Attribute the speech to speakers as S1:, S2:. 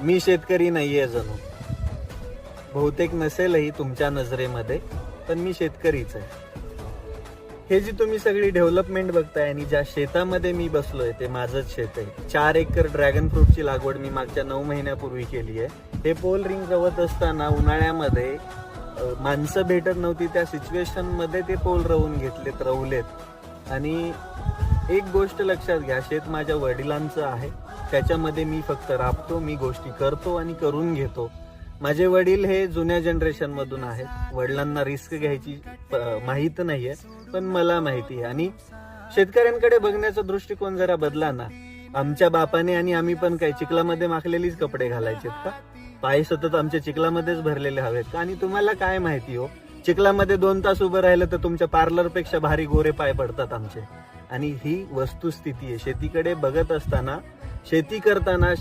S1: मी शेतकरी नाहीये जणू, बहुतेक नसेलही तुमच्या नजरेमध्ये, पण मी शेतकरीच आहे. हे जी तुम्ही सगळी डेव्हलपमेंट बघताय आणि ज्या शेतामध्ये मी बसलोय ते माझंच शेत आहे. 4 एकर ड्रॅगन फ्रूटची लागवड मी मागच्या 9 महिन्यापूर्वी केली आहे. हे पोल रिंग रवत असताना उन्हाळ्यामध्ये माणसं भेटत नव्हती, त्या सिच्युएशन मध्ये ते पोल रवलेत. आणि एक गोष्ट लक्षात घ्या, शेत माझ्या वडिलांचं आहे, त्याच्यामध्ये मी फक्त राबतो, मी गोष्टी करतो आणि करून घेतो. माझे वडील हे जुन्या जनरेशन मधून आहेत, वडिलांना रिस्क घ्यायची माहित नाहीये, पण मला माहिती आहे. आणि शेतकऱ्यांकडे बघण्याचा दृष्टिकोन जरा बदला ना. आमच्या बापाने आणि आम्ही पण काय चिखलामध्ये माखलेलीच कपडे घालायचेत का? पाय सतत आमच्या चिखलामध्येच भरलेले हवेत का? आणि तुम्हाला काय माहिती हो, चिखलामध्ये 2 तास उभं राहिलं तर तुमच्या पार्लरपेक्षा भारी गोरे पाय पडतात आमचे. आणि ही वस्तुस्थिती आहे. शेतीकडे बघत असताना, शेती करताना